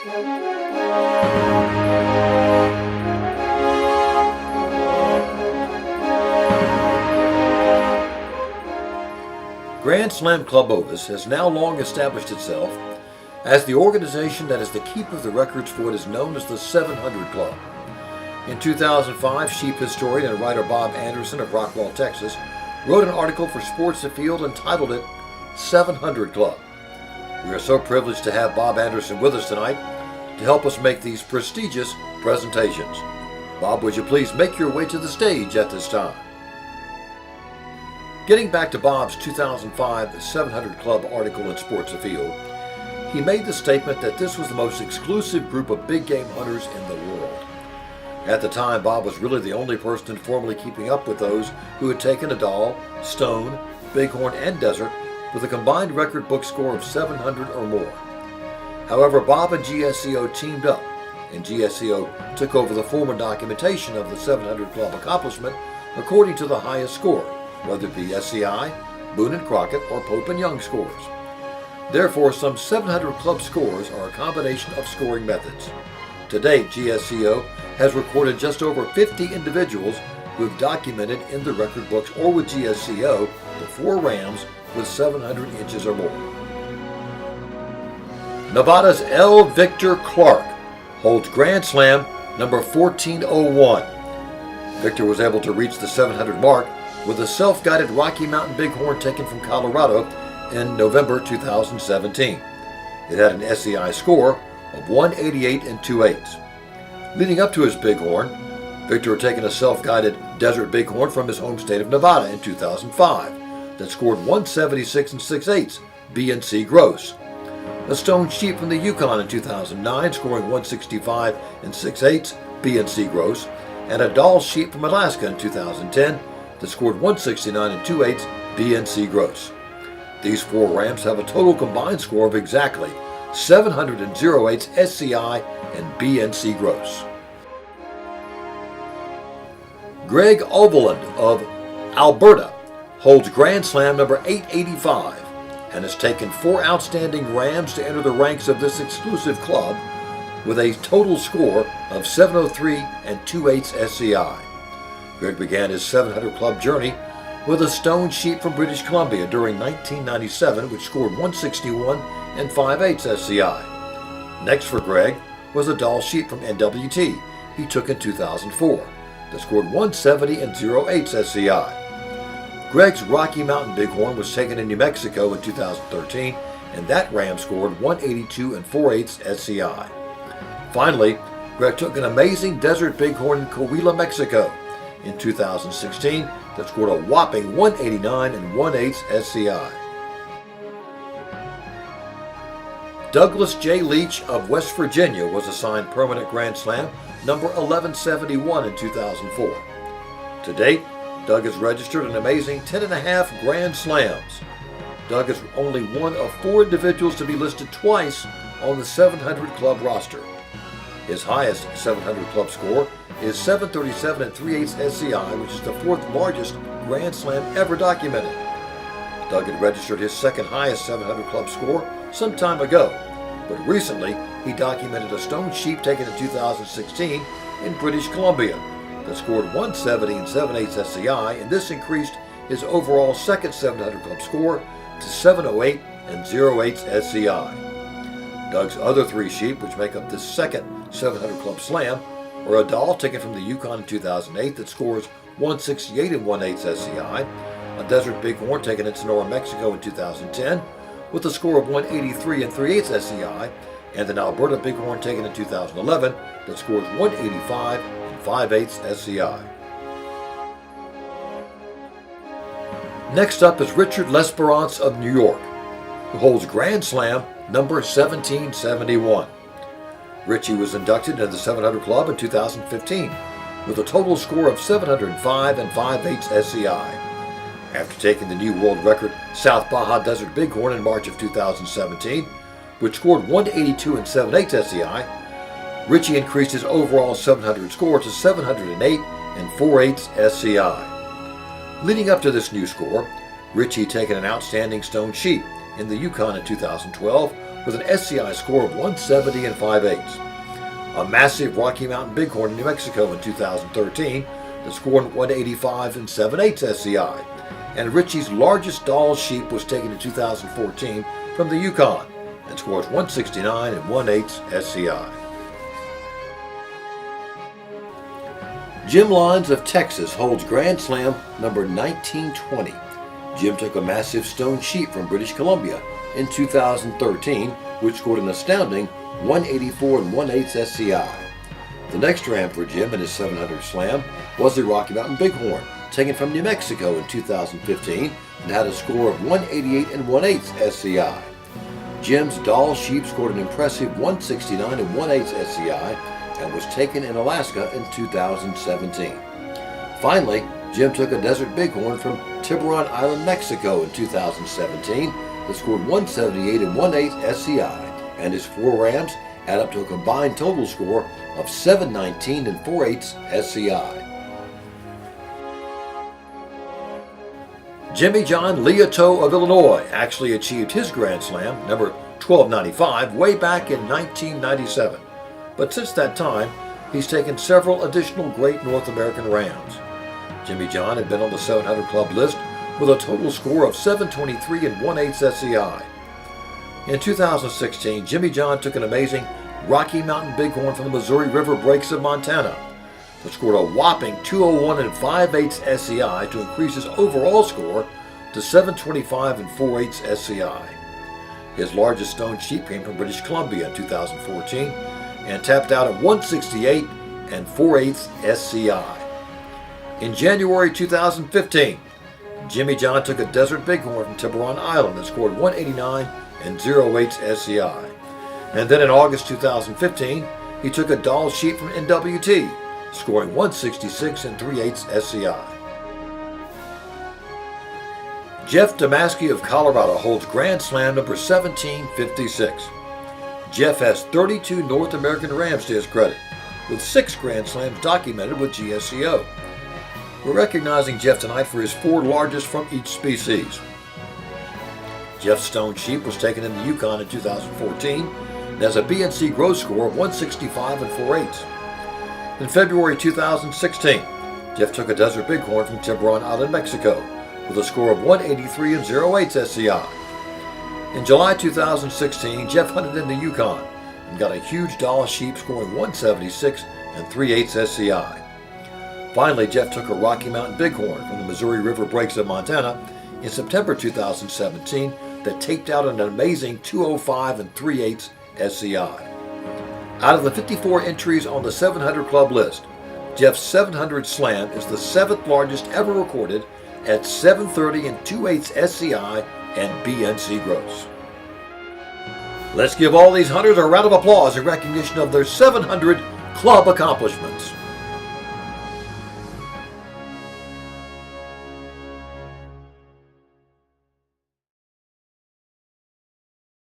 Grand Slam Club Ovis has now long established itself as the organization that is the keeper of the records for what is known as the 700 Club. In 2005, sheep historian and writer Bob Anderson of Rockwall, Texas, wrote an article for Sports Afield entitled it 700 Club. We are so privileged to have Bob Anderson with us tonight to help us make these prestigious presentations. Bob, would you please make your way to the stage at this time? Getting back to Bob's 2005 700 Club article in Sports Afield, he made the statement that this was the most exclusive group of big game hunters in the world. At the time, Bob was really the only person formally keeping up with those who had taken a Dall, Stone, Bighorn, and Desert with a combined record book score of 700 or more. However, Bob and GSCO teamed up, and GSCO took over the formal documentation of the 700 Club accomplishment according to the highest score, whether it be SCI, Boone and Crockett, or Pope and Young scores. Therefore, some 700 Club scores are a combination of scoring methods. To date, GSCO has recorded just over 50 individuals who have documented in the record books or with GSCO the 4 rams with 700 inches or more. Nevada's L. Victor Clark holds Grand Slam number 1401. Victor was able to reach the 700 mark with a self-guided Rocky Mountain Bighorn taken from Colorado in November 2017. It had an SCI score of 188 and 2/8. Leading up to his Bighorn, Victor had taken a self-guided Desert Bighorn from his home state of Nevada in 2005 that scored 176 and 6/8 B&C gross. A Stone sheep from the Yukon in 2009 scoring 165 and 6/8 B&C gross, and a Dall sheep from Alaska in 2010 that scored 169 and 2/8 B&C gross. These 4 rams have a total combined score of exactly 708 SCI and B&C gross. Greg Overland of Alberta holds Grand Slam number 885 and has taken 4 outstanding rams to enter the ranks of this exclusive club with a total score of 703 and 2/8 SCI. Greg began his 700 Club journey with a Stone sheep from British Columbia during 1997, which scored 161 and 5/8 SCI. Next for Greg was a Dall sheep from NWT he took in 2004 that scored 170 and 0/8 SCI. Greg's Rocky Mountain Bighorn was taken in New Mexico in 2013, and that ram scored 182 and 4/8 SCI. Finally, Greg took an amazing Desert Bighorn in Coahuila, Mexico in 2016 that scored a whopping 189 and 1/8 SCI. Douglas J. Leach of West Virginia was assigned permanent Grand Slam number 1171 in 2004. To date, Doug has registered an amazing 10.5 Grand Slams. Doug is only one of 4 individuals to be listed twice on the 700 Club roster. His highest 700 Club score is 737 and 3/8 SCI, which is the 4th largest Grand Slam ever documented. Doug had registered his 2nd highest 700 Club score some time ago, but recently he documented a Stone sheep taken in 2016 in British Columbia that scored 170 and 7/8 SCI, and this increased his overall 2nd 700 Club score to 708 and 0/8 SCI. Doug's other 3 sheep, which make up this 2nd 700 Club Slam, are a Dall taken from the Yukon in 2008 that scores 168 and 1/8 SCI, a Desert Bighorn taken in Sonora, Mexico in 2010 with a score of 183 and 3/8 SCI, and an Alberta Bighorn taken in 2011 that scores 185 and 5/8 SCI. Next up is Richard L'Esperance of New York, who holds Grand Slam number 1771. Richie was inducted into the 700 Club in 2015 with a total score of 705 and 5/8 SCI. After taking the new world record South Baja Desert Bighorn in March of 2017, which scored 182 and 7/8 SCI, Richie increased his overall 700 score to 708 and 4/8 SCI. Leading up to this new score, Richie had taken an outstanding Stone sheep in the Yukon in 2012 with an SCI score of 170 and 5/8. A massive Rocky Mountain Bighorn in New Mexico in 2013 that scored 185 and 7/8 SCI. And Ritchie's largest Dall sheep was taken in 2014 from the Yukon and scores 169 and 1/8 SCI. Jim Lyons of Texas holds Grand Slam number 1920. Jim took a massive stone sheep from British Columbia in 2013, which scored an astounding 184 and 1/8 SCI. The next ram for Jim in his 700 Slam was the Rocky Mountain Bighorn, taken from New Mexico in 2015 and had a score of 188 and 1/8 SCI. Jim's Dall sheep scored an impressive 169 and 1/8 SCI and was taken in Alaska in 2017. Finally, Jim took a Desert Bighorn from Tiburon Island, Mexico in 2017 that scored 178 and 1/8 SCI, and his 4 rams add up to a combined total score of 719 and 4/8 SCI. Jimmy John Liautaud of Illinois actually achieved his Grand Slam, number 1295, way back in 1997. But since that time, he's taken several additional great North American rams. Jimmy John had been on the 700 Club list with a total score of 723 and 1/8 SCI. In 2016, Jimmy John took an amazing Rocky Mountain Bighorn from the Missouri River Breaks of Montana that scored a whopping 201 and 5/8 SCI to increase his overall score to 725 and 4/8 SCI. His largest stone sheep came from British Columbia in 2014 and tapped out at 168 and 4/8 SCI. In January 2015, Jimmy John took a Desert Bighorn from Tiburon Island that scored 189 and 0/8 SCI. And then in August 2015, he took a Dall sheep from NWT, scoring 166 and 3/8 SCI. Jeff Damaski of Colorado holds Grand Slam number 1756. Jeff has 32 North American rams to his credit, with 6 Grand Slams documented with GSCO. We're recognizing Jeff tonight for his 4 largest from each species. Jeff's stone sheep was taken in the Yukon in 2014 and has a BNC growth score of 165 and 4/8. In February 2016, Jeff took a Desert Bighorn from Tiburon Island, Mexico, with a score of 183 and 0/8 SCI. In July 2016, Jeff hunted in the Yukon and got a huge Dall sheep scoring 176 and 3/8 SCI. Finally, Jeff took a Rocky Mountain Bighorn from the Missouri River Breaks of Montana in September 2017 that taped out an amazing 205 and 3/8 SCI. Out of the 54 entries on the 700 Club list, Jeff's 700 Slam is the 7th largest ever recorded at 730 and 2/8 SCI and BNC gross. Let's give all these hunters a round of applause in recognition of their 700 Club accomplishments.